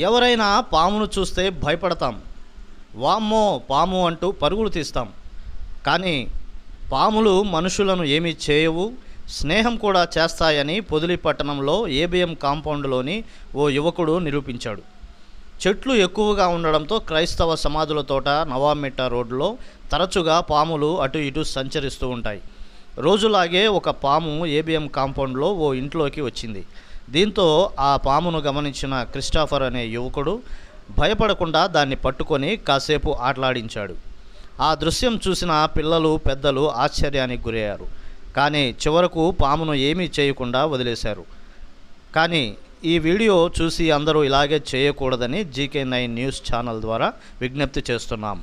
ఎవరైనా పామును చూస్తే భయపడతాం, వామ్మో పాము అంటూ పరుగులు తీస్తాం. కానీ పాములు మనుషులను ఏమీ చేయవు, స్నేహం కూడా చేస్తాయని పొదిలి పట్టణంలో ఏబిఎం కాంపౌండ్లోని ఓ యువకుడు నిరూపించాడు. చెట్లు ఎక్కువగా ఉండడంతో క్రైస్తవ సమాధుల తోట నవామిట్ట రోడ్లో తరచుగా పాములు అటు ఇటు సంచరిస్తూ ఉంటాయి. రోజులాగే ఒక పాము ఏబిఎం కాంపౌండ్లో ఓ ఇంట్లోకి వచ్చింది. దీంతో ఆ పామును గమనించిన క్రిస్టాఫర్ అనే యువకుడు భయపడకుండా దాన్ని పట్టుకొని కాసేపు ఆటలాడించాడు. ఆ దృశ్యం చూసిన పిల్లలు పెద్దలు ఆశ్చర్యానికి గురయ్యారు. కానీ చివరకు పామును ఏమీ చేయకుండా వదిలేశారు. కానీ ఈ వీడియో చూసి అందరూ ఇలాగే చేయకూడదని GK9 న్యూస్ ఛానల్ ద్వారా విజ్ఞప్తి చేస్తున్నాం.